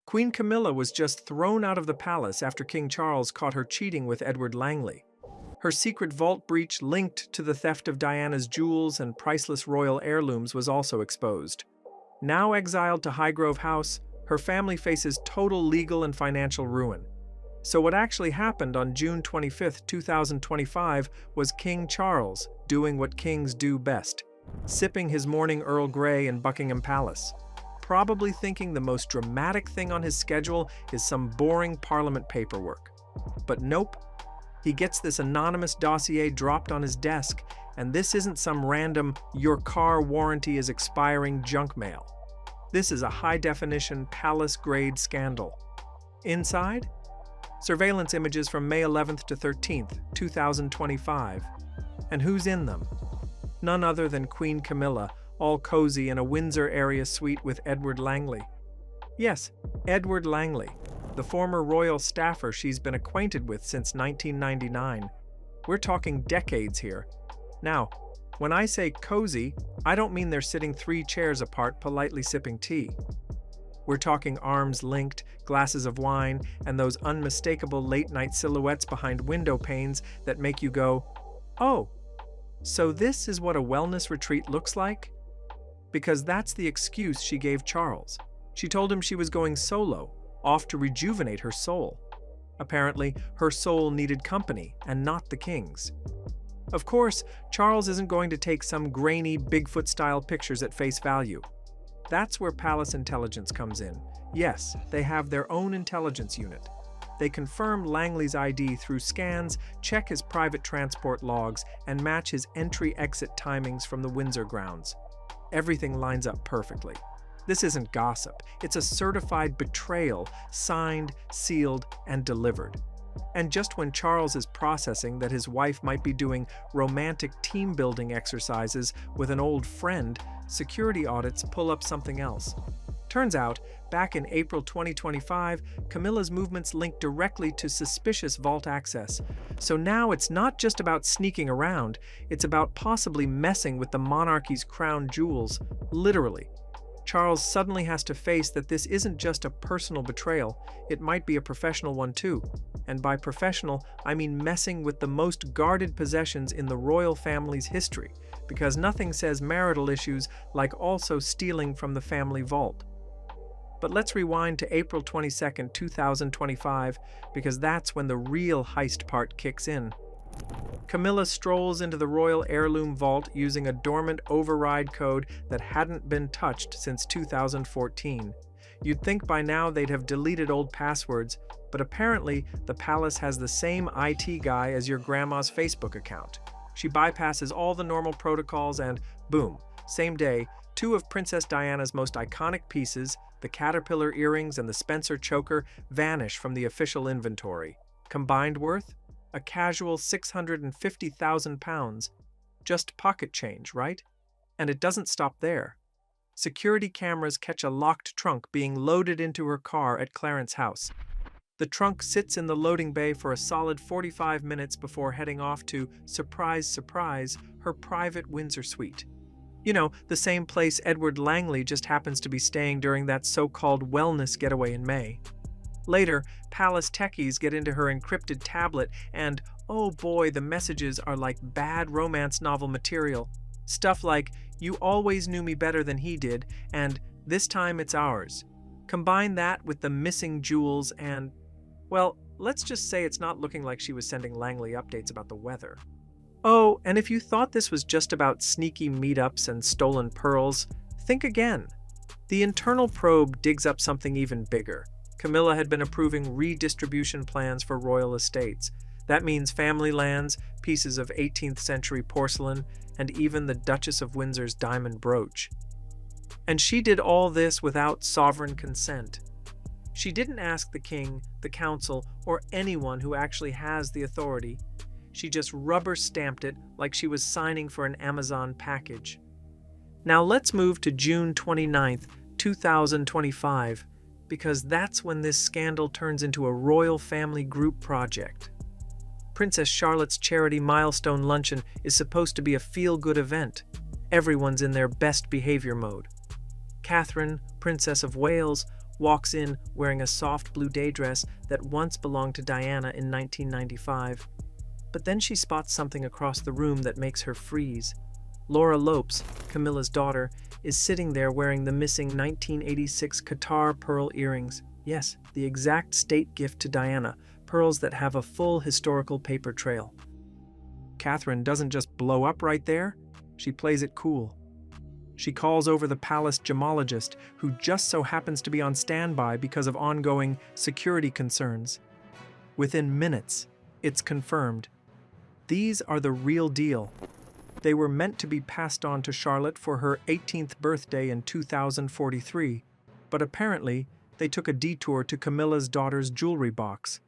Queen Camilla was just thrown out of the palace after King Charles caught her cheating with Edward Langley. Her secret vault breach linked to the theft of Diana's jewels and priceless royal heirlooms was also exposed. Now exiled to Highgrove House, her family faces total legal and financial ruin. So what actually happened on June 25, 2025 was King Charles doing what kings do best, sipping his morning Earl Grey in Buckingham Palace, probably thinking the most dramatic thing on his schedule is some boring parliament paperwork. But nope, he gets this anonymous dossier dropped on his desk, and this isn't some random "your car warranty is expiring" junk mail. This is a high-definition palace-grade scandal. Inside? Surveillance images from May 11th to 13th, 2025. And who's in them? None other than Queen Camilla, all cozy in a Windsor area suite with Edward Langley. Yes, Edward Langley, the former royal staffer she's been acquainted with since 1999. We're talking decades here. Now, when I say cozy, I don't mean they're sitting 3 chairs apart politely sipping tea. We're talking arms linked, glasses of wine, and those unmistakable late-night silhouettes behind window panes that make you go, "Oh, so this is what a wellness retreat looks like?" Because that's the excuse she gave Charles. She told him she was going solo, off to rejuvenate her soul. Apparently, her soul needed company, and not the king's. Of course, Charles isn't going to take some grainy, Bigfoot-style pictures at face value. That's where palace intelligence comes in. Yes, they have their own intelligence unit. They confirm Langley's ID through scans, check his private transport logs, and match his entry-exit timings from the Windsor grounds. Everything lines up perfectly. This isn't gossip. It's a certified betrayal, signed, sealed, and delivered. And just when Charles is processing that his wife might be doing romantic team-building exercises with an old friend, security audits pull up something else. Turns out, back in April 2025, Camilla's movements linked directly to suspicious vault access. So now it's not just about sneaking around, it's about possibly messing with the monarchy's crown jewels, literally. Charles suddenly has to face that this isn't just a personal betrayal, it might be a professional one too. And by professional, I mean messing with the most guarded possessions in the royal family's history, because nothing says marital issues like also stealing from the family vault. But let's rewind to April 22, 2025, because that's when the real heist part kicks in. Camilla strolls into the royal heirloom vault using a dormant override code that hadn't been touched since 2014. You'd think by now they'd have deleted old passwords, but apparently the palace has the same IT guy as your grandma's Facebook account. She bypasses all the normal protocols and, boom, same day, 2 of Princess Diana's most iconic pieces, the caterpillar earrings and the Spencer choker, vanish from the official inventory. Combined worth? A casual £650,000. Just pocket change, right? And it doesn't stop there. Security cameras catch a locked trunk being loaded into her car at Clarence House. The trunk sits in the loading bay for a solid 45 minutes before heading off to, surprise, surprise, her private Windsor suite. You know, the same place Edward Langley just happens to be staying during that so-called wellness getaway in May. Later, palace techies get into her encrypted tablet and, oh boy, the messages are like bad romance novel material. Stuff like, "You always knew me better than he did," and "This time it's ours." Combine that with the missing jewels and, well, let's just say it's not looking like she was sending Langley updates about the weather. Oh, and if you thought this was just about sneaky meetups and stolen pearls, think again. The internal probe digs up something even bigger. Camilla had been approving redistribution plans for royal estates. That means family lands, pieces of 18th century porcelain, and even the Duchess of Windsor's diamond brooch. And she did all this without sovereign consent. She didn't ask the king, the council, or anyone who actually has the authority. She just rubber-stamped it like she was signing for an Amazon package. Now let's move to June 29, 2025, because that's when this scandal turns into a royal family group project. Princess Charlotte's charity milestone luncheon is supposed to be a feel-good event. Everyone's in their best behavior mode. Catherine, Princess of Wales, walks in wearing a soft blue day dress that once belonged to Diana in 1995. But then she spots something across the room that makes her freeze. Laura Lopes, Camilla's daughter, is sitting there wearing the missing 1986 Qatar pearl earrings. Yes, the exact state gift to Diana, pearls that have a full historical paper trail. Catherine doesn't just blow up right there, she plays it cool. She calls over the palace gemologist, who just so happens to be on standby because of ongoing security concerns. Within minutes, it's confirmed. These are the real deal. They were meant to be passed on to Charlotte for her 18th birthday in 2043, but apparently they took a detour to Camilla's daughter's jewelry box.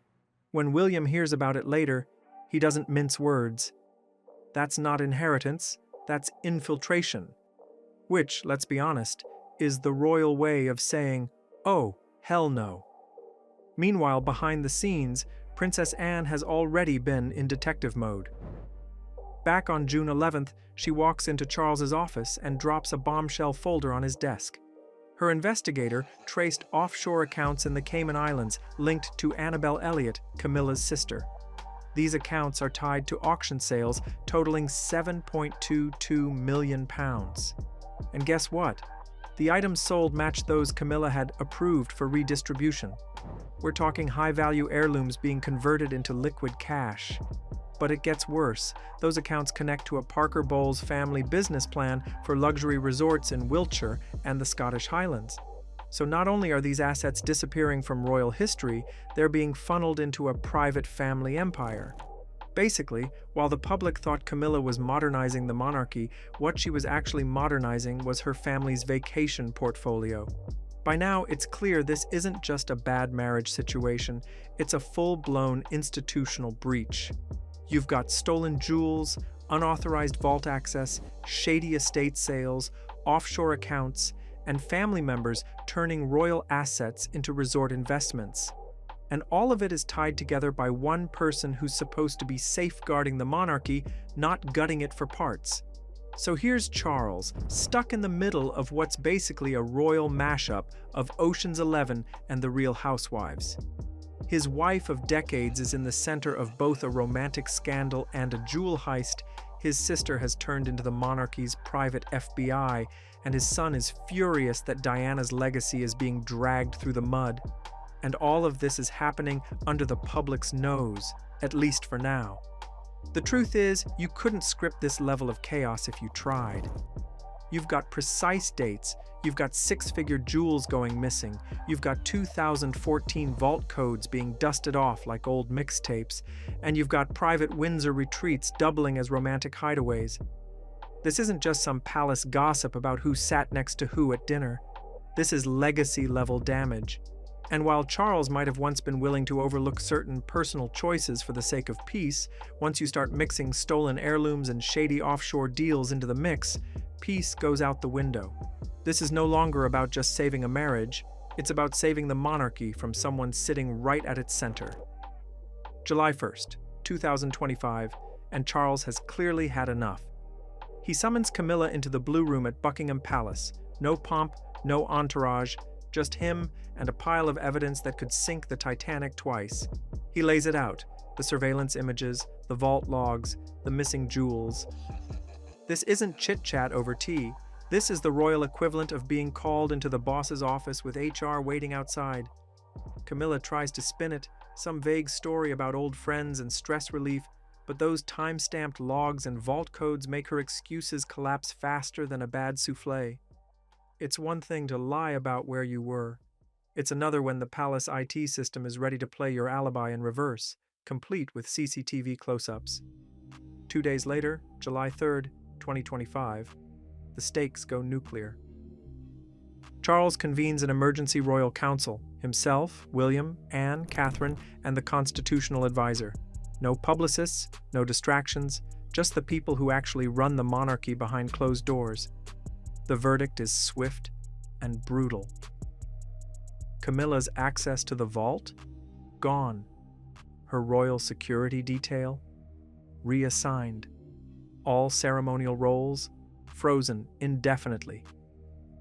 When William hears about it later, he doesn't mince words. That's not inheritance, that's infiltration. Which, let's be honest, is the royal way of saying, "Oh, hell no." Meanwhile, behind the scenes, Princess Anne has already been in detective mode. Back on June 11th, she walks into Charles's office and drops a bombshell folder on his desk. Her investigator traced offshore accounts in the Cayman Islands linked to Annabelle Elliott, Camilla's sister. These accounts are tied to auction sales totaling £7.22 million. And guess what? The items sold matched those Camilla had approved for redistribution. We're talking high-value heirlooms being converted into liquid cash. But it gets worse. Those accounts connect to a Parker Bowles family business plan for luxury resorts in Wiltshire and the Scottish Highlands. So not only are these assets disappearing from royal history, they're being funneled into a private family empire. Basically, while the public thought Camilla was modernizing the monarchy, what she was actually modernizing was her family's vacation portfolio. By now, it's clear this isn't just a bad marriage situation, it's a full-blown institutional breach. You've got stolen jewels, unauthorized vault access, shady estate sales, offshore accounts, and family members turning royal assets into resort investments. And all of it is tied together by one person who's supposed to be safeguarding the monarchy, not gutting it for parts. So here's Charles, stuck in the middle of what's basically a royal mashup of Ocean's 11 and The Real Housewives. His wife of decades is in the center of both a romantic scandal and a jewel heist. His sister has turned into the monarchy's private FBI, and his son is furious that Diana's legacy is being dragged through the mud. And all of this is happening under the public's nose, at least for now. The truth is, you couldn't script this level of chaos if you tried. You've got precise dates, you've got six-figure jewels going missing, you've got 2014 vault codes being dusted off like old mixtapes, and you've got private Windsor retreats doubling as romantic hideaways. This isn't just some palace gossip about who sat next to who at dinner. This is legacy-level damage. And while Charles might have once been willing to overlook certain personal choices for the sake of peace, once you start mixing stolen heirlooms and shady offshore deals into the mix, peace goes out the window. This is no longer about just saving a marriage, it's about saving the monarchy from someone sitting right at its center. July 1st, 2025, and Charles has clearly had enough. He summons Camilla into the Blue Room at Buckingham Palace. No pomp, no entourage, just him and a pile of evidence that could sink the Titanic twice. He lays it out, the surveillance images, the vault logs, the missing jewels. This isn't chit-chat over tea. This is the royal equivalent of being called into the boss's office with HR waiting outside. Camilla tries to spin it, some vague story about old friends and stress relief, but those time-stamped logs and vault codes make her excuses collapse faster than a bad soufflé. It's one thing to lie about where you were. It's another when the palace IT system is ready to play your alibi in reverse, complete with CCTV close-ups. 2 days later, July 3rd, 2025, the stakes go nuclear. Charles convenes an emergency royal council, himself, William, Anne, Catherine, and the constitutional advisor. No publicists, no distractions, just the people who actually run the monarchy behind closed doors. The verdict is swift and brutal. Camilla's access to the vault? Gone. Her royal security detail? Reassigned. All ceremonial roles? Frozen indefinitely.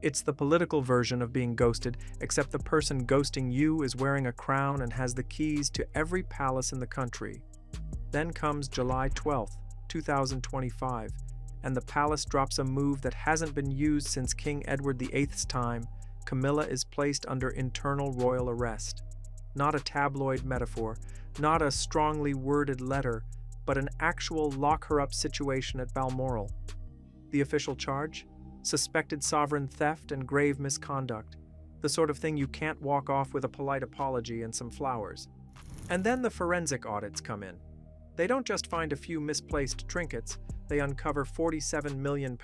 It's the political version of being ghosted, except the person ghosting you is wearing a crown and has the keys to every palace in the country. Then comes July 12th, 2025, and the palace drops a move that hasn't been used since King Edward VIII's time. Camilla is placed under internal royal arrest. Not a tabloid metaphor, not a strongly worded letter, but an actual lock-her-up situation at Balmoral. The official charge? Suspected sovereign theft and grave misconduct. The sort of thing you can't walk off with a polite apology and some flowers. And then the forensic audits come in. They don't just find a few misplaced trinkets, they uncover £47 million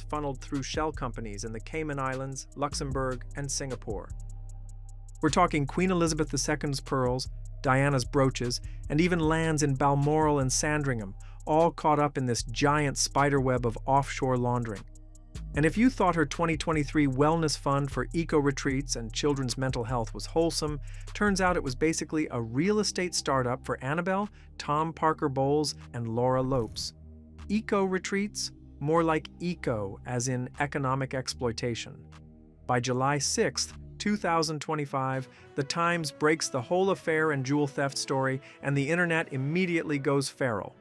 funneled through shell companies in the Cayman Islands, Luxembourg, and Singapore. We're talking Queen Elizabeth II's pearls, Diana's brooches, and even lands in Balmoral and Sandringham, all caught up in this giant spiderweb of offshore laundering. And if you thought her 2023 wellness fund for eco-retreats and children's mental health was wholesome, turns out it was basically a real estate startup for Annabelle, Tom Parker Bowles, and Laura Lopes. Eco-retreats? More like eco, as in economic exploitation. By July 6th, 2025, The Times breaks the whole affair and jewel theft story, and the internet immediately goes feral.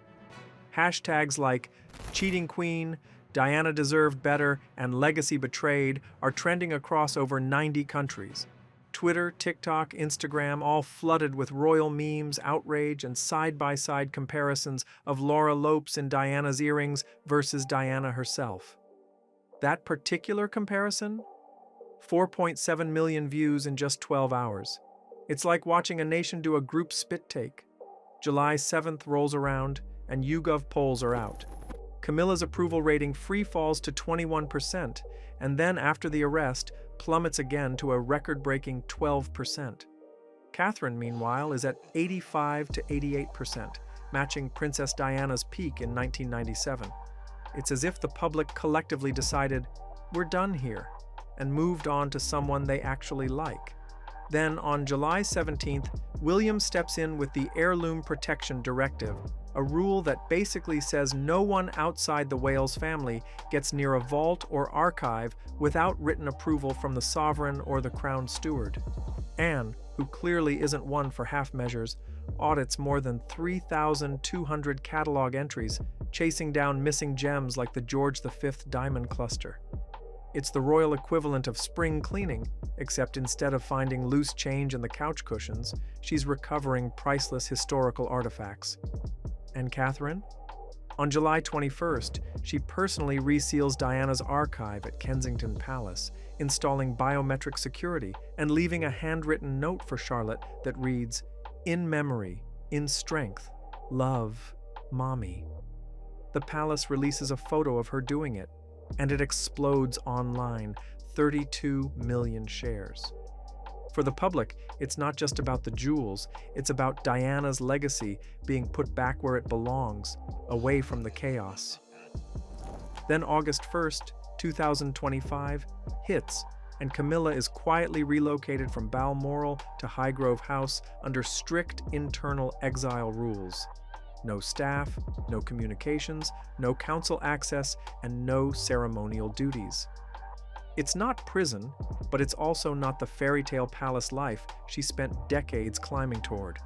Hashtags like cheating queen, Diana deserved better, and legacy betrayed are trending across over 90 countries. Twitter, TikTok, Instagram, all flooded with royal memes, outrage, and side-by-side comparisons of Laura Lopes in Diana's earrings versus Diana herself. That particular comparison? 4.7 million views in just 12 hours. It's like watching a nation do a group spit take. July 7th rolls around, and YouGov polls are out. Camilla's approval rating free falls to 21%, and then after the arrest, plummets again to a record-breaking 12%. Catherine, meanwhile, is at 85 to 88%, matching Princess Diana's peak in 1997. It's as if the public collectively decided, we're done here, and moved on to someone they actually like. Then, on July 17th, William steps in with the Heirloom Protection Directive, a rule that basically says no one outside the Wales family gets near a vault or archive without written approval from the sovereign or the crown steward. Anne, who clearly isn't one for half measures, audits more than 3,200 catalog entries, chasing down missing gems like the George V diamond cluster. It's the royal equivalent of spring cleaning, except instead of finding loose change in the couch cushions, she's recovering priceless historical artifacts. And Catherine? On July 21st, she personally reseals Diana's archive at Kensington Palace, installing biometric security and leaving a handwritten note for Charlotte that reads, "In memory, in strength, love, Mommy." The palace releases a photo of her doing it, and it explodes online, 32 million shares. For the public, it's not just about the jewels, it's about Diana's legacy being put back where it belongs, away from the chaos. Then August 1st, 2025, hits, and Camilla is quietly relocated from Balmoral to Highgrove House under strict internal exile rules. No staff, no communications, no council access, and no ceremonial duties. It's not prison, but it's also not the fairy tale palace life she spent decades climbing toward.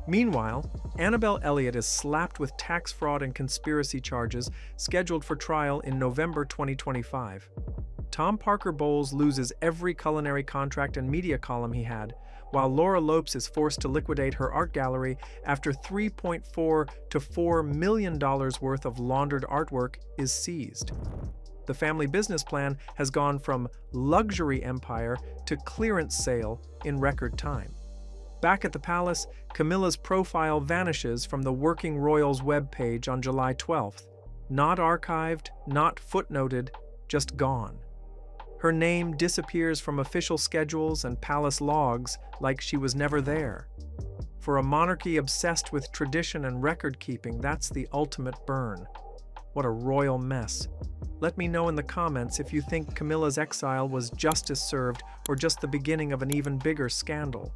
Meanwhile, Annabelle Elliott is slapped with tax fraud and conspiracy charges scheduled for trial in November 2025. Tom Parker Bowles loses every culinary contract and media column he had, while Laura Lopes is forced to liquidate her art gallery after $3.4 to $4 million worth of laundered artwork is seized. The family business plan has gone from luxury empire to clearance sale in record time. Back at the palace, Camilla's profile vanishes from the Working Royals webpage on July 12th. Not archived, not footnoted, just gone. Her name disappears from official schedules and palace logs like she was never there. For a monarchy obsessed with tradition and record-keeping, that's the ultimate burn. What a royal mess. Let me know in the comments if you think Camilla's exile was justice served or just the beginning of an even bigger scandal.